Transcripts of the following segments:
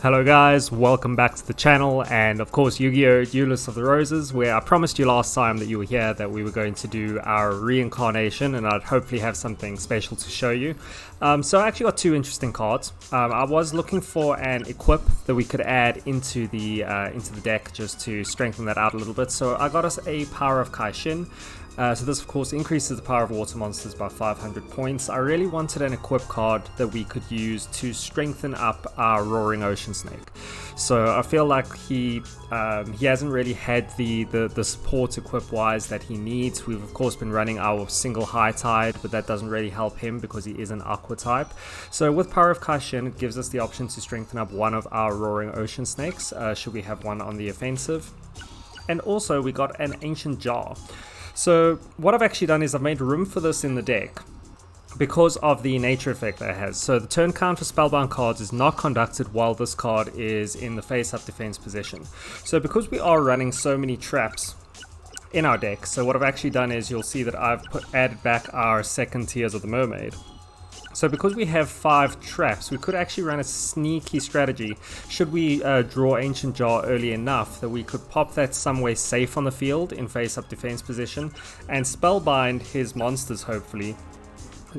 Hello guys, welcome back to the channel, and of course Yu-Gi-Oh! Duelists of the Roses, where I promised you last time that you were here that we were going to do our reincarnation and I'd hopefully have something special to show you. So I actually got two interesting cards. I was looking for an equip that we could add into the deck just to strengthen that out a little bit, so I got us a Power of Kaishin. So this of course increases the power of water monsters by 500 points. I really wanted an equip card that we could use to strengthen up our Roaring Ocean Snake. So I feel like he hasn't really had the support equip wise that he needs. We've of course been running our single High Tide, but that doesn't really help him because he is an Aqua type. So with Power of Kaishin, it gives us the option to strengthen up one of our Roaring Ocean Snakes, should we have one on the offensive. And also we got an Ancient Jar. So what I've actually done is I've made room for this in the deck because of the nature effect that it has. So the turn count for spellbound cards is not conducted while this card is in the face-up defense position. So because we are running so many traps in our deck, so what I've actually done is you'll see that I've added back our second Tears of the Mermaid. So because we have 5 traps, we could actually run a sneaky strategy should we draw Ancient Jar early enough that we could pop that somewhere safe on the field in face-up defense position and spellbind his monsters hopefully,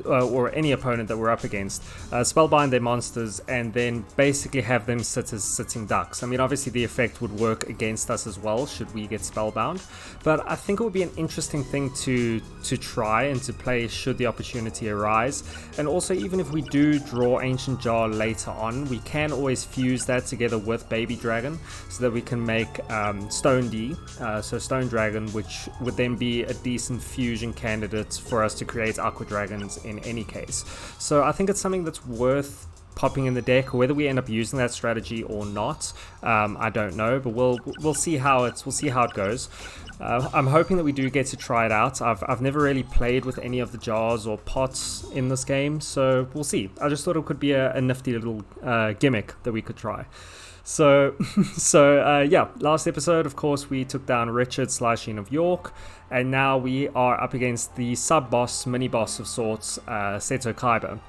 or any opponent that we're up against, spellbind their monsters and then basically have them sit as sitting ducks. I mean, obviously the effect would work against us as well should we get spellbound, but I think it would be an interesting thing to try and to play should the opportunity arise. And also, even if we do draw Ancient Jar later on, we can always fuse that together with Baby Dragon so that we can make Stone D, so Stone Dragon, which would then be a decent fusion candidate for us to create Aqua Dragons in any case. So I think it's something that's worth popping in the deck. Whether we end up using that strategy or not, I don't know, but we'll see how it goes. I'm hoping that we do get to try it out. I've never really played with any of the jars or pots in this game, so we'll see. I just thought it could be a nifty little gimmick that we could try. So yeah, last episode, of course, we took down Richard / of York, and now we are up against the sub-boss, mini-boss of sorts, Seto Kaiba.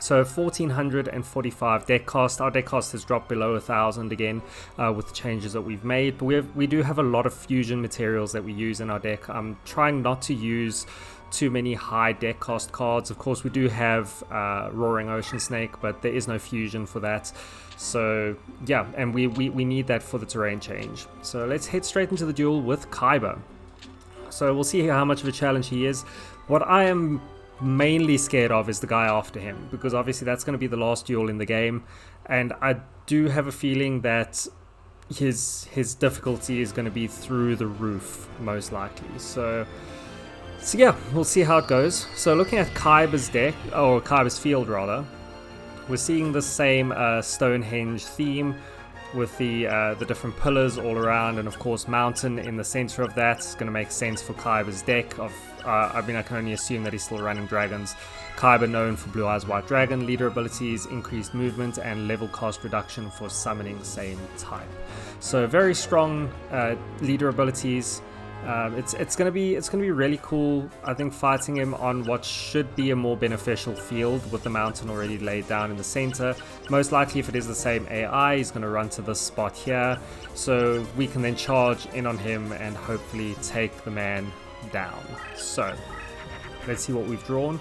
So 1445 deck cost. Our deck cost has dropped below 1000 again with the changes that we've made, but we do have a lot of fusion materials that we use in our deck. I'm trying not to use too many high deck cost cards. Of course we do have Roaring Ocean Snake, but there is no fusion for that. So yeah, and we need that for the terrain change. So let's head straight into the duel with Kaiba. So we'll see how much of a challenge he is. What I am mainly scared of is the guy after him, because obviously that's going to be the last duel in the game, and I do have a feeling that his difficulty is going to be through the roof most likely. So yeah, we'll see how it goes. So looking at Kaiba's deck, or Kaiba's field rather, we're seeing the same Stonehenge theme with the different pillars all around, and of course mountain in the center of that. It's going to make sense for Kaiba's deck of I mean, I can only assume that he's still running dragons. Kaiba known for Blue Eyes White Dragon, leader abilities, increased movement and level cost reduction for summoning same type. So very strong leader abilities. It's gonna be really cool, I think, fighting him on what should be a more beneficial field with the mountain already laid down in the center. Most likely, if it is the same AI, he's gonna run to this spot here, so we can then charge in on him and hopefully take the man down. So let's see what we've drawn.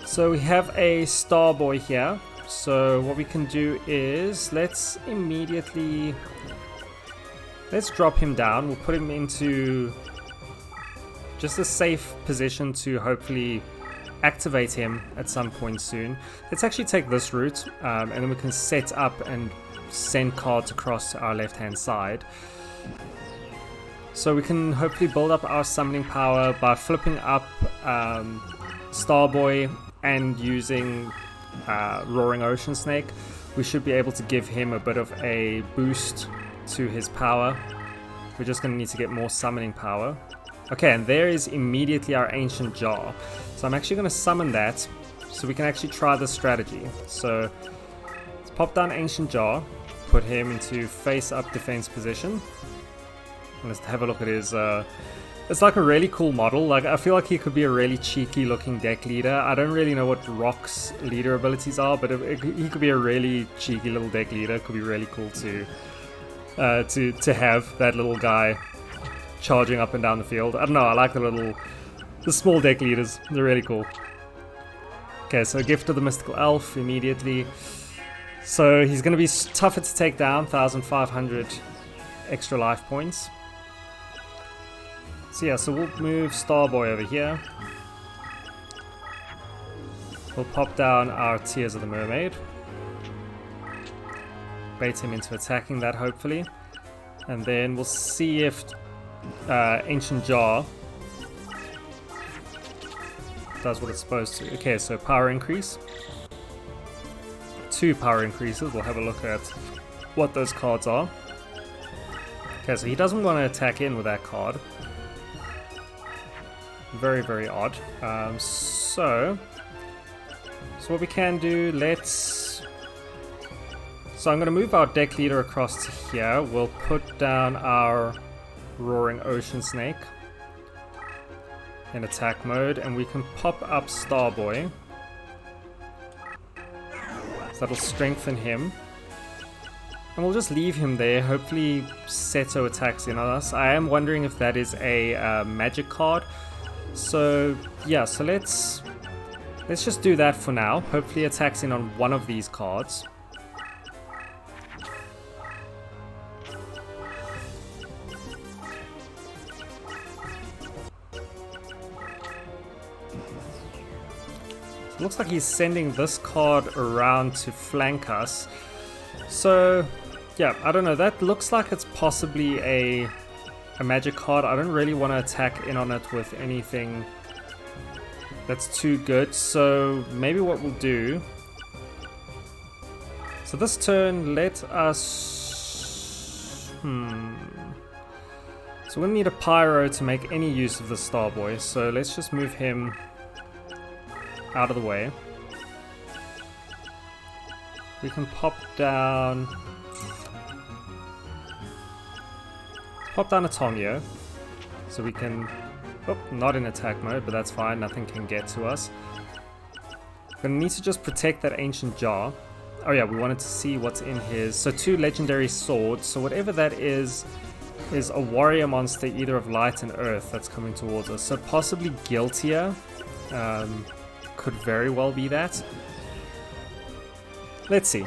So we have a Starboy here. So what we can do is let's drop him down. We'll put him into just a safe position to hopefully activate him at some point soon. Let's actually take this route, and then we can set up and send cards across to our left hand side. So we can hopefully build up our summoning power by flipping up Starboy and using Roaring Ocean Snake. We should be able to give him a bit of a boost to his power. We're just going to need to get more summoning power. Okay, and there is immediately our Ancient Jar. So I'm actually going to summon that so we can actually try this strategy. So let's pop down Ancient Jar, put him into face-up defense position. Let's have a look at his it's like a really cool model. Like, I feel like he could be a really cheeky looking deck leader. I don't really know what Rock's leader abilities are, but he could be a really cheeky little deck leader. It could be really cool to have that little guy charging up and down the field. I don't know, I like the small deck leaders. They're really cool. Okay, so Gift of the Mystical Elf immediately. So he's going to be tougher to take down, 1,500 extra life points. So yeah, so we'll move Starboy over here. We'll pop down our Tears of the Mermaid. Bait him into attacking that, hopefully. And then we'll see if Ancient Jar does what it's supposed to. Okay, so power increase. 2 power increases. We'll have a look at what those cards are. Okay, so he doesn't want to attack in with that card. Very, very odd. So what we can do, so I'm going to move our deck leader across to here. We'll put down our Roaring Ocean Snake in attack mode, and we can pop up Starboy. So that'll strengthen him. And we'll just leave him there. Hopefully Seto attacks in on us. I am wondering if that is a magic card. So yeah, so let's just do that for now. Hopefully attacks in on one of these cards. Looks like he's sending this card around to flank us. So yeah, I don't know, that looks like it's possibly a magic card. I don't really want to attack in on it with anything that's too good, so maybe what we'll do, so this turn let us so we're gonna need a Pyro to make any use of the Starboy, so let's just move him out of the way. We can pop down a Tongyo, so we can, not in attack mode, but that's fine, nothing can get to us. We're gonna need to just protect that Ancient Jar. Oh yeah, we wanted to see what's in his, so 2 legendary swords, so whatever that is a warrior monster either of light and earth that's coming towards us, so possibly Guiltier. Could very well be that. Let's see.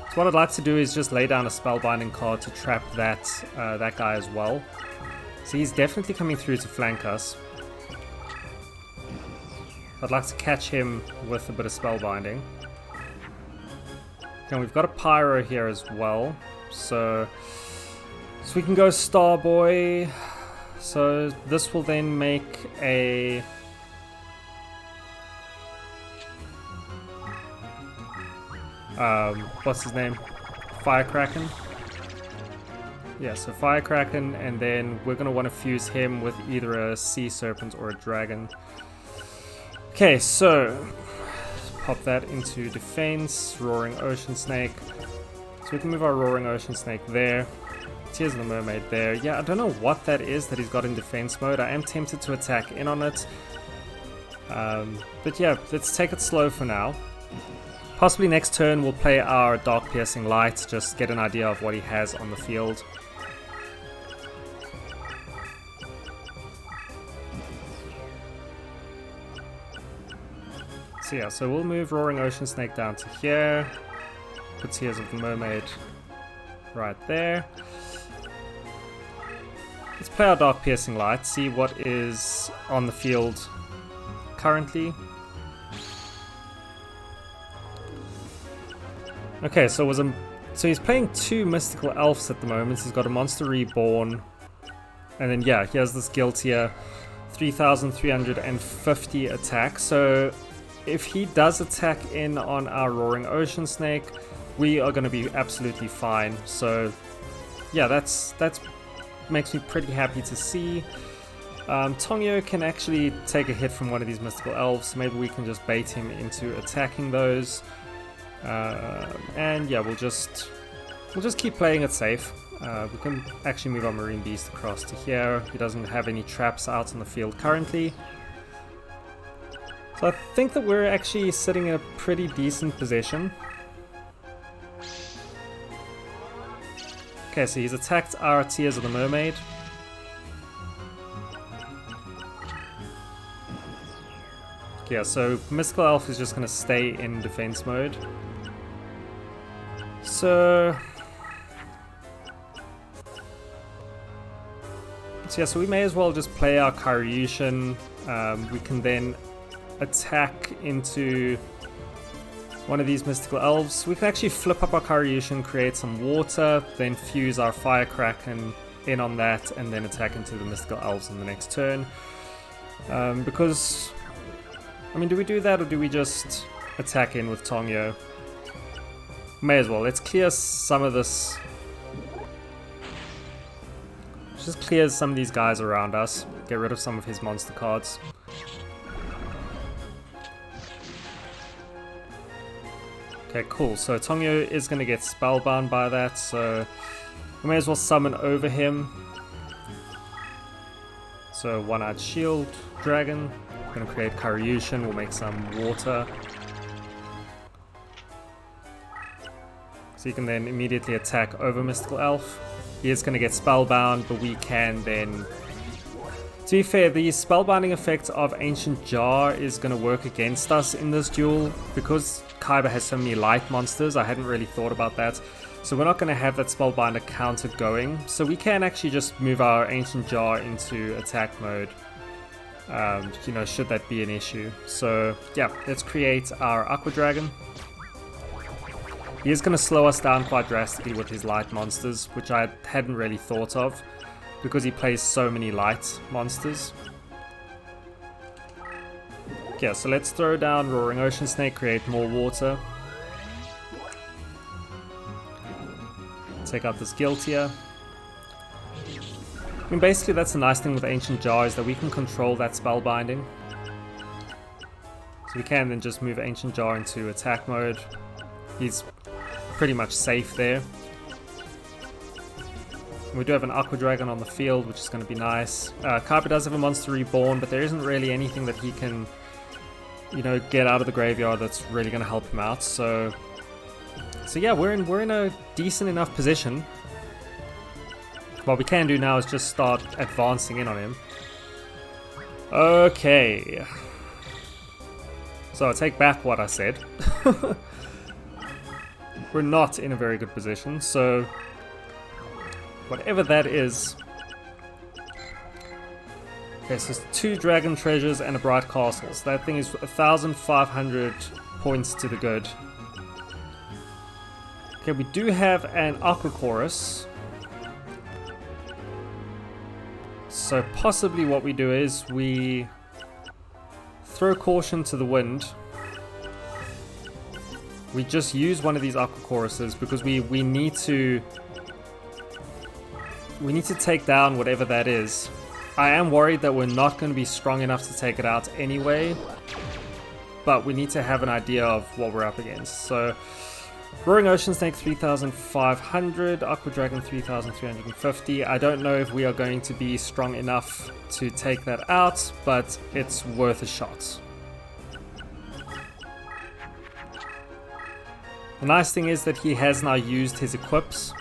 So what I'd like to do is just lay down a spellbinding card to trap that guy as well. So he's definitely coming through to flank us. I'd like to catch him with a bit of spellbinding. And we've got a Pyro here as well. So we can go Starboy. So this will then make a what's his name? Firecracken. Yeah, so Firecracken, and then we're going to want to fuse him with either a Sea Serpent or a Dragon. Okay, so pop that into defense, Roaring Ocean Snake. So we can move our Roaring Ocean Snake there. Tears of the Mermaid there. Yeah, I don't know what that is that he's got in defense mode. I am tempted to attack in on it. But yeah, let's take it slow for now. Possibly next turn we'll play our Dark Piercing Light, just get an idea of what he has on the field. So yeah, so we'll move Roaring Ocean Snake down to here. Put Tears of the Mermaid right there. Let's play our Dark Piercing Light, see what is on the field currently. Okay, so he's playing 2 Mystical Elves at the moment. He's got a Monster Reborn, and then yeah, he has this Guiltier, 3,350 attack. So if he does attack in on our Roaring Ocean Snake, we are going to be absolutely fine. So yeah, that's makes me pretty happy to see. Tongyo can actually take a hit from one of these Mystical Elves. Maybe we can just bait him into attacking those. And yeah, we'll just keep playing it safe. We can actually move our Marine Beast across to here. He doesn't have any traps out in the field currently. So I think that we're actually sitting in a pretty decent position. Okay, so he's attacked our Tears of the Mermaid. Yeah, so Mystical Elf is just going to stay in defense mode. So yeah, so we may as well just play our Karyushin. We can then attack into one of these Mystical Elves. We can actually flip up our Karyushin, create some water, then fuse our Firecracken in on that, and then attack into the Mystical Elves in the next turn. Because, I mean, do we do that or do we just attack in with Tongyo? May as well. Let's clear some of this. Just clear some of these guys around us. Get rid of some of his monster cards. Okay, cool. So Tongyo is going to get spellbound by that, so we may as well summon over him. So One-Eyed Shield Dragon. Going to create Karyushin. We'll make some water. So you can then immediately attack over Mystical Elf. He is going to get spellbound, but we can then... To be fair, the spellbinding effect of Ancient Jar is going to work against us in this duel. Because Kaiba has so many light monsters, I hadn't really thought about that. So we're not going to have that spellbinder counter going. So we can actually just move our Ancient Jar into attack mode. You know, should that be an issue. So yeah, let's create our Aqua Dragon. He is going to slow us down quite drastically with his light monsters, which I hadn't really thought of, because he plays so many light monsters. Okay, so let's throw down Roaring Ocean Snake, create more water. Take out this Guiltier. I mean, basically that's the nice thing with Ancient Jar, is that we can control that spellbinding. So we can then just move Ancient Jar into attack mode. He's pretty much safe there. We do have an Aqua Dragon on the field, which is going to be nice. Kaiba does have a Monster Reborn, but there isn't really anything that he can, you know, get out of the graveyard that's really going to help him out. So yeah, we're in a decent enough position. What we can do now is just start advancing in on him. Okay. So I'll take back what I said. We're not in a very good position, so whatever that is. Okay, so it's 2 Dragon Treasures and a Bright Castle. So that thing is 1,500 points to the good. Okay, we do have an Aqua Chorus. So possibly what we do is we throw Caution to the wind. We just use one of these Aqua Choruses because we need to take down whatever that is. I am worried that we're not going to be strong enough to take it out anyway, but we need to have an idea of what we're up against. So Roaring Ocean Snake 3,500, Aqua Dragon 3,350. I don't know if we are going to be strong enough to take that out, but it's worth a shot. The nice thing is that he has now used his equips.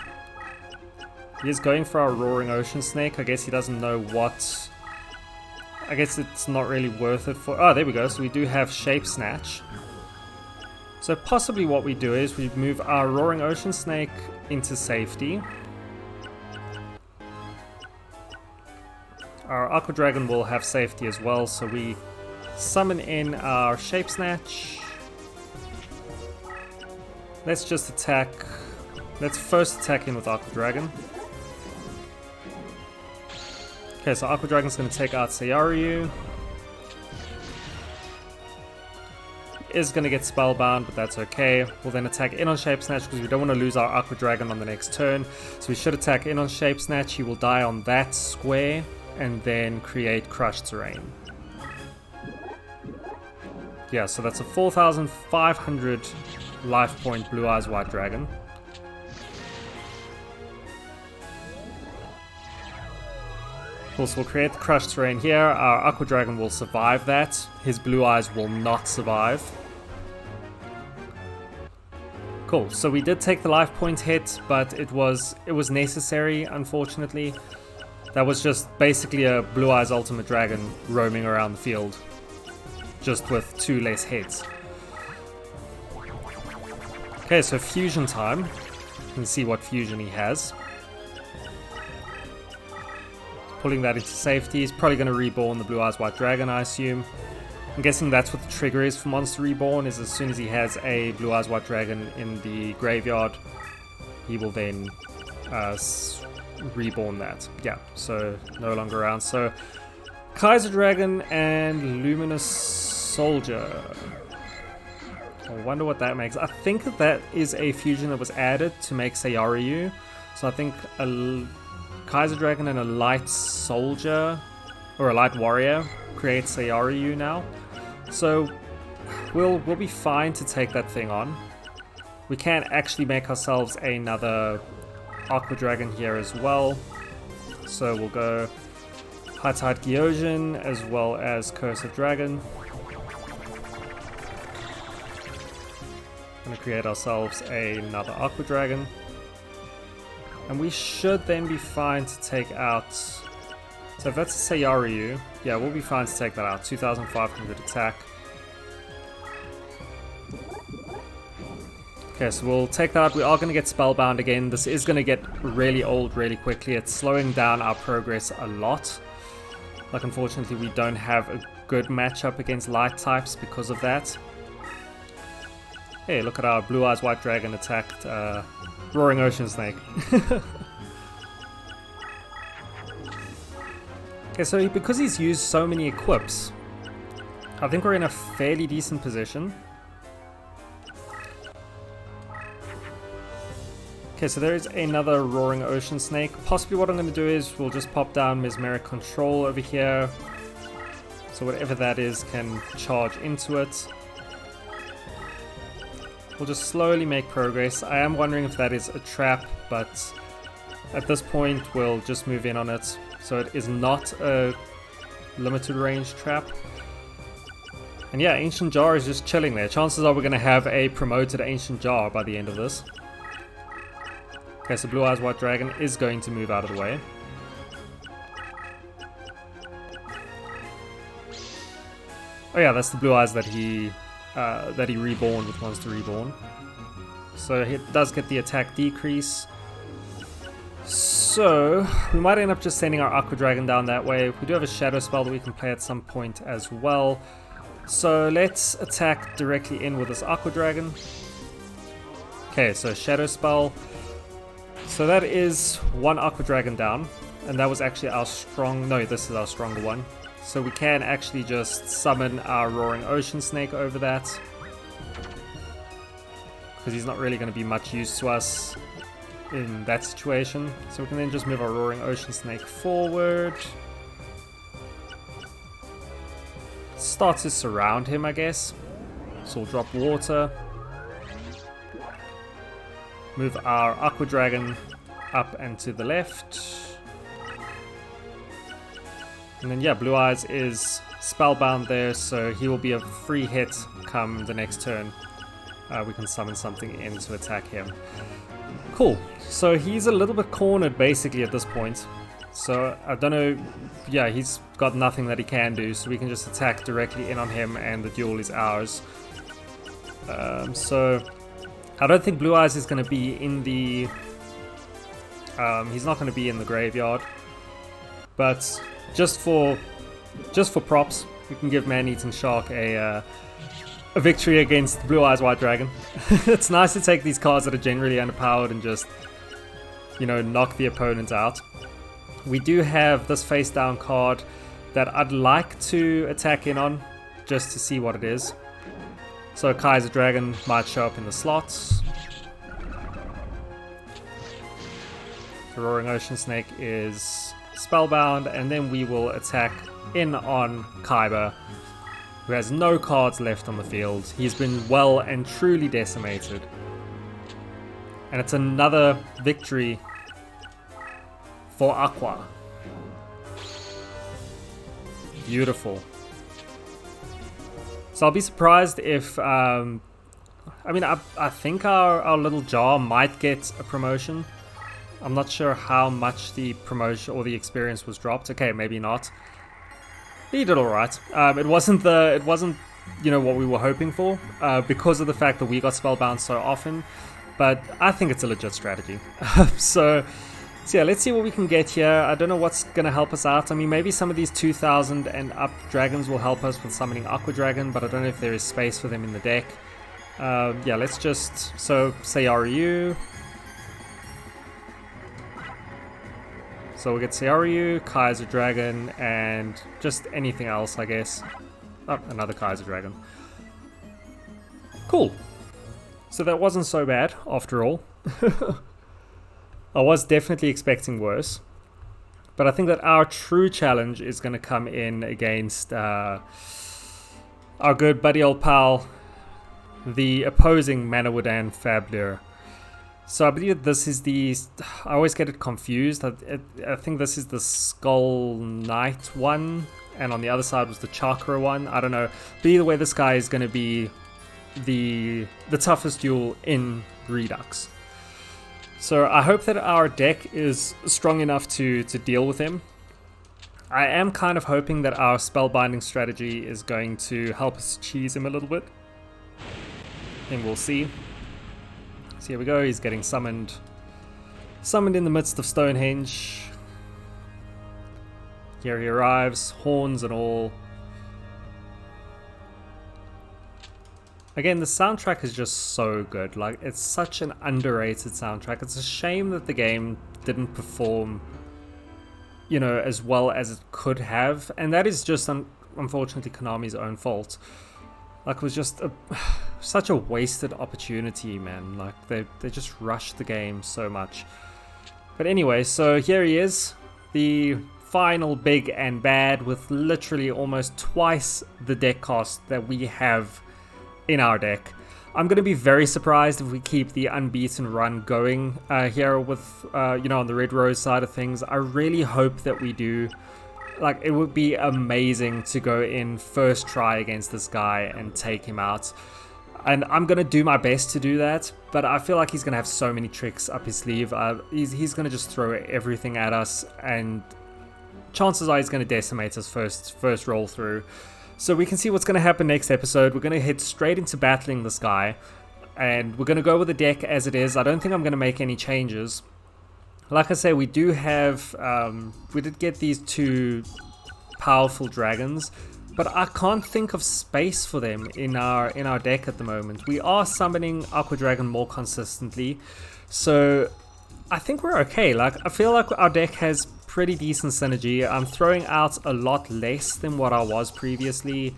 He is going for our Roaring Ocean Snake. I guess he doesn't know what... I guess it's not really worth it for... Oh, there we go. So we do have Shape Snatch. So possibly what we do is we move our Roaring Ocean Snake into safety. Our Aqua Dragon will have safety as well, so we summon in our Shape Snatch. Let's just attack. Let's first attack in with Aqua Dragon. Okay, so Aqua Dragon's going to take out Sayaryu. Is going to get spellbound, but that's okay. We'll then attack in on Shape Snatch because we don't want to lose our Aqua Dragon on the next turn. So we should attack in on Shape Snatch. He will die on that square and then create Crushed Terrain. Yeah, so that's a 4,500 life point Blue Eyes White Dragon. Cool, so we'll create the crushed terrain here. Our Aqua Dragon will survive that. His blue eyes will not survive. Cool, so we did take the life point hit, but it was necessary, unfortunately. That was just basically a Blue Eyes Ultimate Dragon roaming around the field, just with 2 less hits. Okay, so fusion time. You can see what fusion he has. Pulling that into safety. He's probably going to reborn the Blue Eyes White Dragon, I assume. I'm guessing that's what the trigger is for Monster Reborn, is as soon as he has a Blue Eyes White Dragon in the graveyard, he will then reborn that. Yeah, so no longer around. So Kaiser Dragon and Luminous Soldier. I wonder what that makes. I think that is a fusion that was added to make Sayaryu. So I think a Kaiser Dragon and a Light Soldier, or a Light Warrior, creates Sayaryu now. So we'll be fine to take that thing on. We can actually make ourselves another Aqua Dragon here as well. So we'll go High Tide Gyojin as well as Curse of Dragon. Gonna create ourselves another Aqua Dragon. And we should then be fine to take out... So if that's a Sayaryu, yeah, we'll be fine to take that out. 2,500 attack. Okay, so we'll take that out. We are going to get Spellbound again. This is going to get really old really quickly. It's slowing down our progress a lot. Like, unfortunately, we don't have a good matchup against light types because of that. Hey, look at our Blue Eyes White Dragon attacked Roaring Ocean Snake. Okay, so because he's used so many equips, I think we're in a fairly decent position. Okay, so there is another Roaring Ocean Snake. Possibly what I'm going to do is we'll just pop down Mesmeric Control over here. So whatever that is can charge into it. We'll just slowly make progress. I am wondering if that is a trap, but at this point we'll just move in on it. So it is not a limited range trap. And yeah, Ancient Jar is just chilling there. Chances are we're going to have a promoted Ancient Jar by the end of this. Okay, so Blue Eyes White Dragon is going to move out of the way. Oh yeah, that's the Blue Eyes that he reborn with Monster Reborn. So it does get the attack decrease. So we might end up just sending our Aqua Dragon down that way. We do have a Shadow Spell that we can play at some point as well. So let's attack directly in with this Aqua Dragon. Okay, so Shadow Spell. So that is one Aqua Dragon down. And that was actually our strong... No, this is our stronger one. So we can actually just summon our Roaring Ocean Snake over that. Because he's not really going to be much use to us in that situation. So we can then just move our Roaring Ocean Snake forward. Start to surround him, I guess. So we'll drop water. Move our Aqua Dragon up and to the left. And then yeah, Blue Eyes is spellbound there, so he will be a free hit come the next turn. We can summon something in to attack him. Cool. So he's a little bit cornered basically at this point. So I don't know, yeah, he's got nothing that he can do, so we can just attack directly in on him and the duel is ours. So I don't think Blue Eyes is going to be in the... he's not going to be in the graveyard. But just for props, we can give Man-Eating Shark a victory against Blue Eyes White Dragon. It's nice to take these cards that are generally underpowered and just, you know, knock the opponent out. We do have this face down card that I'd like to attack in on, just to see what it is. So Kaiser Dragon might show up in the slots. The Roaring Ocean Snake is spellbound, and then we will attack in on Kaiba, who has no cards left on the field. He's been well and truly decimated. And it's another victory for Aqua. Beautiful. So I'll be surprised if, I mean, I think our little jar might get a promotion. I'm not sure how much the promotion or the experience was dropped. Okay, maybe not. He did all right. It wasn't you know, what we were hoping for because of the fact that we got spellbound so often. But I think it's a legit strategy. So yeah, let's see what we can get here. I don't know what's going to help us out. I mean, maybe some of these 2000 and up dragons will help us with summoning Aqua Dragon, but I don't know if there is space for them in the deck. Yeah, let's just... So, Sayaryu. So we'll get Sayaryu, Kaiser Dragon, and just anything else, I guess. Oh, another Kaiser Dragon. Cool. So that wasn't so bad, after all. I was definitely expecting worse. But I think that our true challenge is going to come in against our good buddy old pal, the opposing Manawodan Fabler. So I believe this is the... I always get it confused. I think this is the Skull Knight one, and on the other side was the Chakra one. I don't know. But either way, this guy is going to be the toughest duel in Redux. So I hope that our deck is strong enough to deal with him. I am kind of hoping that our spellbinding strategy is going to help us cheese him a little bit. And we'll see. So here we go, he's getting summoned. Summoned in the midst of Stonehenge. Here he arrives, horns and all. Again, the soundtrack is just so good. Like, it's such an underrated soundtrack. It's a shame that the game didn't perform, you know, as well as it could have. And that is just, unfortunately, Konami's own fault. Like, it was just such a wasted opportunity, man. Like, they just rushed the game so much. But anyway, so here he is. The final big and bad with literally almost twice the deck cost that we have in our deck. I'm going to be very surprised if we keep the unbeaten run going here with, you know, on the Red Rose side of things. I really hope that we do. Like, it would be amazing to go in first try against this guy and take him out. And I'm going to do my best to do that, but I feel like he's going to have so many tricks up his sleeve. He's going to just throw everything at us, and chances are he's going to decimate us first roll through. So we can see what's going to happen next episode. We're going to head straight into battling this guy, and we're going to go with the deck as it is. I don't think I'm going to make any changes. Like I say, we do have, we did get these two powerful dragons, but I can't think of space for them in our deck at the moment. We are summoning Aqua Dragon more consistently, so I think we're okay. Like, I feel like our deck has pretty decent synergy. I'm throwing out a lot less than what I was previously.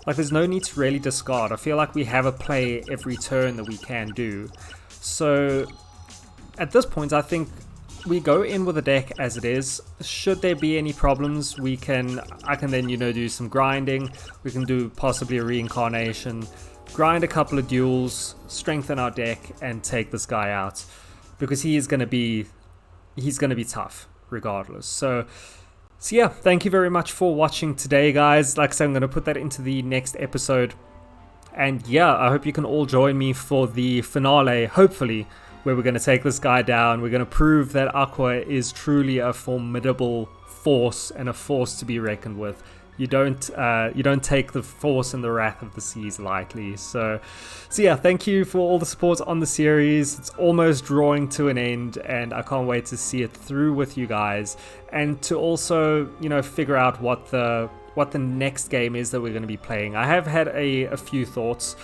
Like, there's no need to really discard. I feel like we have a play every turn that we can do. So at this point, I think we go in with the deck as it is. Should there be any problems, I can then, you know, do some grinding. We can do possibly a reincarnation, grind a couple of duels, strengthen our deck, and take this guy out, because he's gonna be tough regardless. So yeah, thank you very much for watching today, guys. Like I said, I'm gonna put that into the next episode, and yeah, I hope you can all join me for the finale, hopefully, where we're going to take this guy down. We're going to prove that Aqua is truly a formidable force and a force to be reckoned with. You don't take the force and the wrath of the seas lightly. So yeah, thank you for all the support on the series. It's almost drawing to an end, and I can't wait to see it through with you guys, and to also, you know, figure out what the next game is that we're going to be playing. I have had a few thoughts.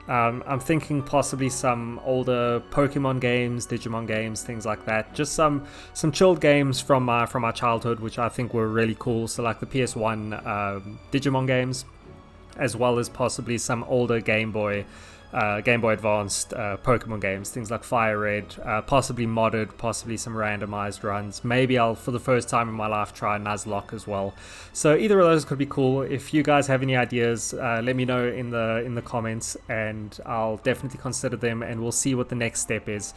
I'm thinking possibly some older Pokemon games, Digimon games, things like that. Just some chilled games from our childhood, which I think were really cool. So like the PS1 Digimon games, as well as possibly some older Game Boy Advanced Pokemon games, things like Fire Red, possibly modded, possibly some randomized runs. Maybe I'll, for the first time in my life, try Nuzlocke as well. So either of those could be cool. If you guys have any ideas, let me know in the comments, and I'll definitely consider them, and we'll see what the next step is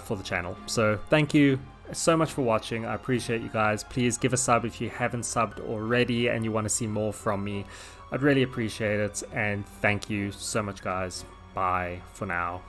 for the channel. So thank you, so much for watching. I appreciate you guys. Please give a sub if you haven't subbed already and you want to see more from me. I'd really appreciate it, and thank you so much, guys. Bye for now.